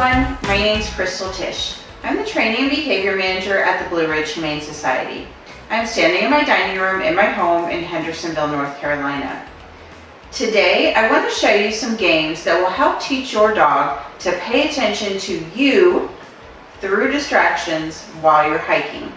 everyone, my name is Tysz. I'm the Training and Behavior Manager at the Blue Ridge Humane Society. I'm standing in my dining room in my home in Hendersonville, North Carolina. Today, I want to show you some games that will help teach your dog to pay attention to you through distractions while you're hiking.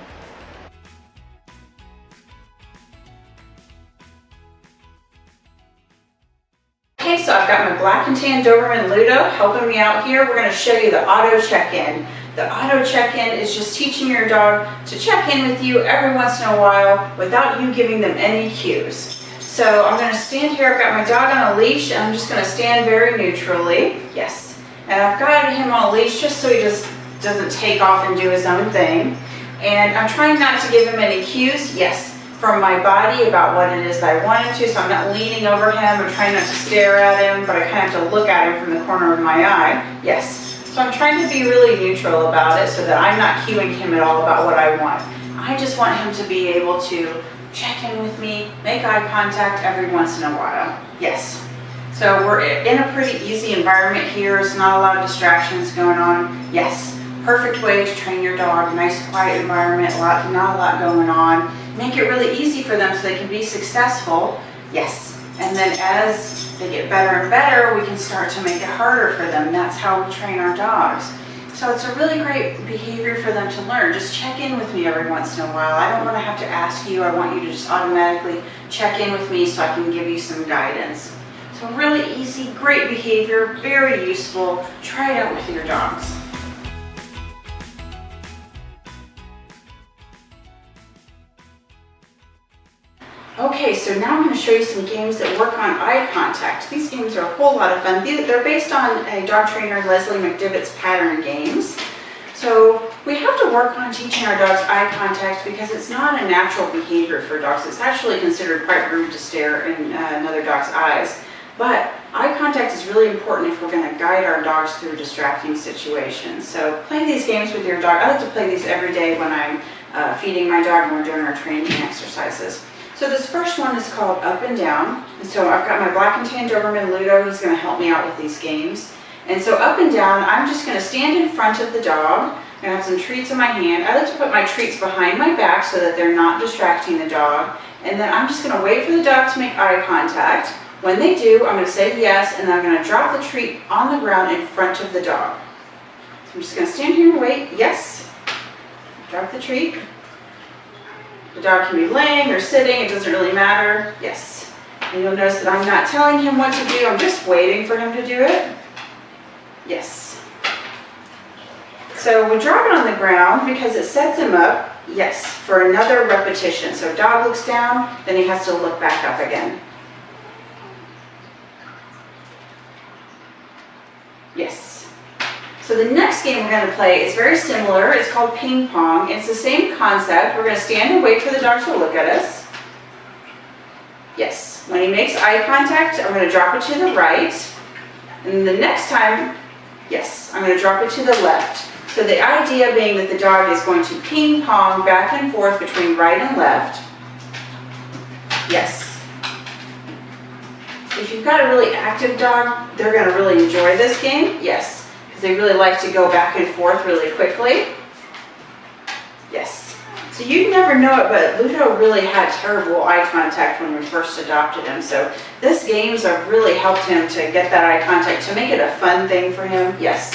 Okay, so I've got my black and tan Doberman Ludo helping me out here. We're going to show you the auto check-in. The auto check-in is just teaching your dog to check in with you every once in a while without you giving them any cues. So I'm going to stand here. I've got my dog on a leash and I'm just going to stand very neutrally. Yes. And I've got him on a leash just so he just doesn't take off and do his own thing. And I'm trying not to give him any cues. Yes. From my body about what it is that I want him to, so I'm not leaning over him. I'm trying not to stare at him, but I kind of have to look at him from the corner of my eye. Yes. So I'm trying to be really neutral about it so that I'm not cueing him at all about what I want. I just want him to be able to check in with me, make eye contact every once in a while. Yes. So we're in a pretty easy environment here. There's not a lot of distractions going on. Yes. Perfect way to train your dog. Nice quiet environment, not a lot going on. Make it really easy for them so they can be successful. Yes. And then as they get better and better, we can start to make it harder for them. That's how we train our dogs. So it's a really great behavior for them to learn. Just check in with me every once in a while. I don't want to have to ask you. I want you to just automatically check in with me so I can give you some guidance. So really easy, great behavior, very useful. Try it out with your dogs. Okay, so now I'm going to show you some games that work on eye contact. These games are a whole lot of fun. They're based on a dog trainer, Leslie McDivitt's pattern games. So we have to work on teaching our dogs eye contact because it's not a natural behavior for dogs. It's actually considered quite rude to stare in another dog's eyes. But eye contact is really important if we're going to guide our dogs through distracting situations. So play these games with your dog. I like to play these every day when I'm feeding my dog and we're doing our training exercises. So this first one is called Up and Down. And so I've got my black and tan Doberman Ludo. He's going to help me out with these games. And so Up and Down, I'm just going to stand in front of the dog. I'm going to have some treats in my hand. I like to put my treats behind my back so that they're not distracting the dog. And then I'm just going to wait for the dog to make eye contact. When they do, I'm going to say yes, and then I'm going to drop the treat on the ground in front of the dog. So I'm just going to stand here and wait. Yes. Drop the treat. The dog can be laying or sitting, it doesn't really matter. Yes. And you'll notice that I'm not telling him what to do, I'm just waiting for him to do it. Yes. So we drop it on the ground because it sets him up, yes, for another repetition. So dog looks down, then he has to look back up again. Yes. So the next game we're going to play is very similar. It's called ping pong. It's the same concept. We're going to stand and wait for the dog to look at us. Yes. When he makes eye contact, I'm going to drop it to the right. And the next time, yes, I'm going to drop it to the left. So the idea being that the dog is going to ping pong back and forth between right and left. Yes. If you've got a really active dog, they're going to really enjoy this game. Yes. They really like to go back and forth really quickly. Yes. So you'd never know it, but Ludo really had terrible eye contact when we first adopted him. So this games have really helped him to get that eye contact, to make it a fun thing for him. Yes.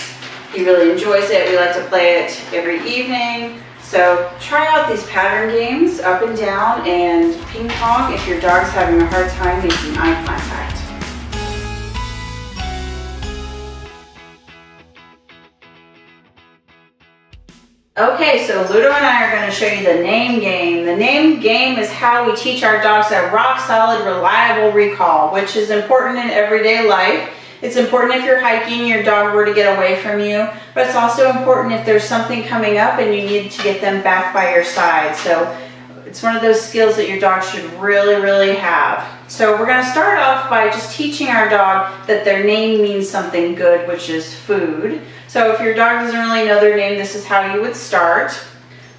He really enjoys it. We like to play it every evening. So try out these pattern games, Up and Down and ping pong, if your dog's having a hard time making eye contact. Okay, so Ludo and I are going to show you the name game. The name game is how we teach our dogs a rock-solid, reliable recall, which is important in everyday life. It's important if you're hiking, your dog were to get away from you, but it's also important if there's something coming up and you need to get them back by your side. So it's one of those skills that your dog should really have. So we're going to start off by just teaching our dog that their name means something good, which is food. So if your dog doesn't really know their name, this is how you would start.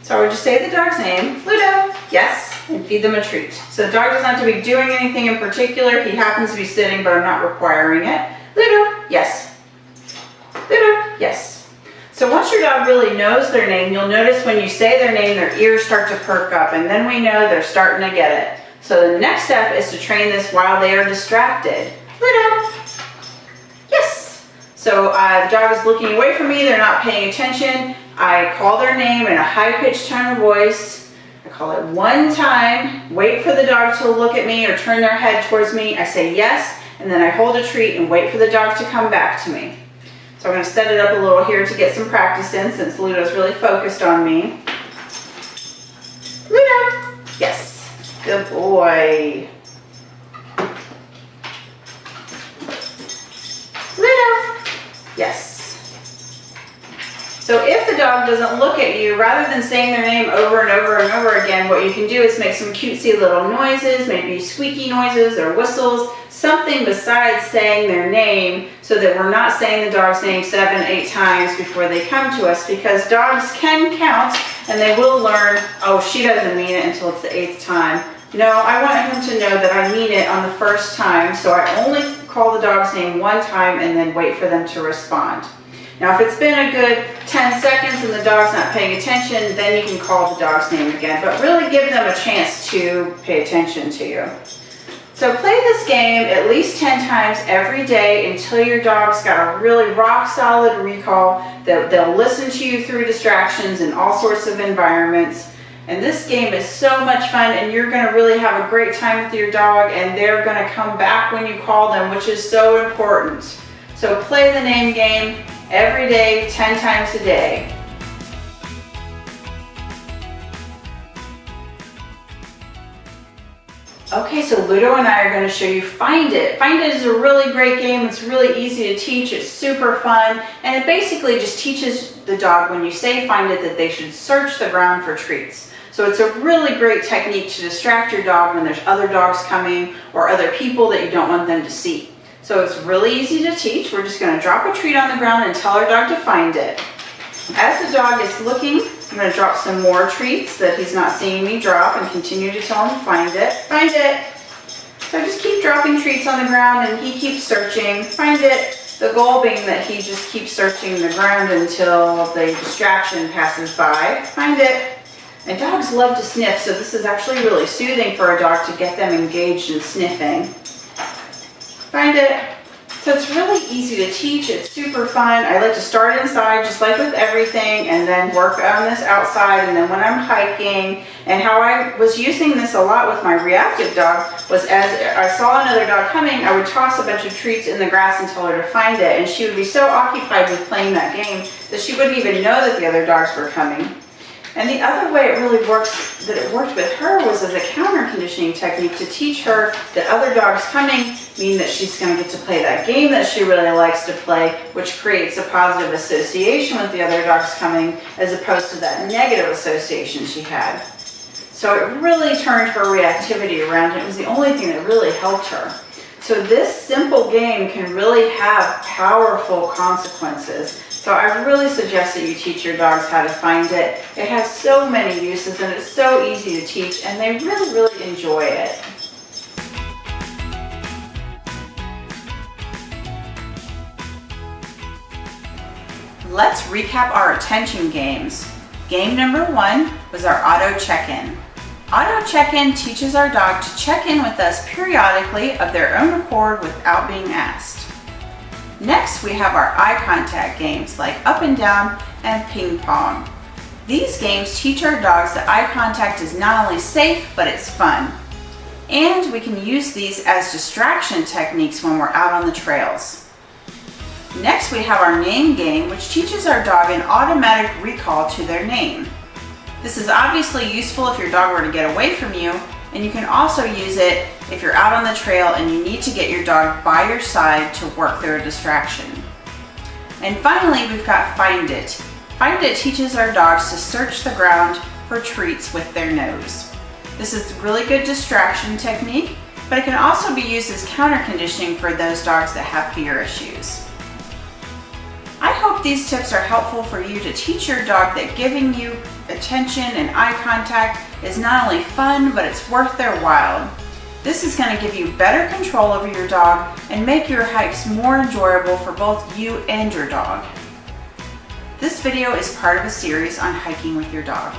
So I would just say the dog's name, Ludo, yes, and feed them a treat. So the dog doesn't have to be doing anything in particular. He happens to be sitting, but I'm not requiring it. Ludo, yes. Ludo, yes. So once your dog really knows their name, you'll notice when you say their name, their ears start to perk up, and then we know they're starting to get it. So the next step is to train this while they are distracted. Ludo. Yes. So the dog is looking away from me, they're not paying attention. I call their name in a high-pitched tone of voice. I call it one time, wait for the dog to look at me or turn their head towards me. I say yes, and then I hold a treat and wait for the dog to come back to me. So I'm going to set it up a little here to get some practice in since Ludo's really focused on me. Ludo! Yes. Good boy. Ludo! Yes. So if the dog doesn't look at you, rather than saying their name over and over and over again, what you can do is make some cutesy little noises, maybe squeaky noises or whistles, something besides saying their name so that we're not saying the dog's name 7, 8 times before they come to us, because dogs can count and they will learn, oh, she doesn't mean it until it's the 8th time. No, I want him to know that I mean it on the first time, so I only call the dog's name one time and then wait for them to respond. Now, if it's been a good 10 seconds and the dog's not paying attention, then you can call the dog's name again, but really give them a chance to pay attention to you. So play this game at least 10 times every day until your dog's got a really rock solid recall that they'll listen to you through distractions in all sorts of environments. And this game is so much fun, and you're going to really have a great time with your dog, and they're going to come back when you call them, which is so important. So play the name game every day, 10 times a day. Okay, so Ludo and I are going to show you Find It. Find It is a really great game. It's really easy to teach. It's super fun. And it basically just teaches the dog when you say Find It that they should search the ground for treats. So it's a really great technique to distract your dog when there's other dogs coming or other people that you don't want them to see. So it's really easy to teach. We're just going to drop a treat on the ground and tell our dog to find it. As the dog is looking, I'm going to drop some more treats that he's not seeing me drop and continue to tell him to find it. Find it. So I just keep dropping treats on the ground and he keeps searching. Find it. The goal being that he just keeps searching the ground until the distraction passes by. Find it. And dogs love to sniff, so this is actually really soothing for a dog to get them engaged in sniffing. Find it. So it's really easy to teach. It's super fun. I like to start inside just like with everything and then work on this outside, and then when I'm hiking. And how I was using this a lot with my reactive dog was as I saw another dog coming, I would toss a bunch of treats in the grass and tell her to find it, and she would be so occupied with playing that game that she wouldn't even know that the other dogs were coming. And the other way it really works, that it worked with her, was as a counter conditioning technique to teach her that other dogs coming mean that she's going to get to play that game that she really likes to play, which creates a positive association with the other dogs coming as opposed to that negative association she had. So it really turned her reactivity around. It was the only thing that really helped her. So this simple game can really have powerful consequences. So I really suggest that you teach your dogs how to find it. It has so many uses and it's so easy to teach, and they really, really enjoy it. Let's recap our attention games. Game number 1 was our auto check-in. Auto check-in teaches our dog to check in with us periodically of their own accord without being asked. Next, we have our eye contact games like up and down and ping pong. These games teach our dogs that eye contact is not only safe, but it's fun. And we can use these as distraction techniques when we're out on the trails. Next, we have our name game, which teaches our dog an automatic recall to their name. This is obviously useful if your dog were to get away from you, and you can also use it if you're out on the trail and you need to get your dog by your side to work through a distraction. And finally, we've got Find It. Find It teaches our dogs to search the ground for treats with their nose. This is a really good distraction technique, but it can also be used as counter conditioning for those dogs that have fear issues. I hope these tips are helpful for you to teach your dog that giving you attention and eye contact is not only fun, but it's worth their while. This is going to give you better control over your dog and make your hikes more enjoyable for both you and your dog. This video is part of a series on hiking with your dog.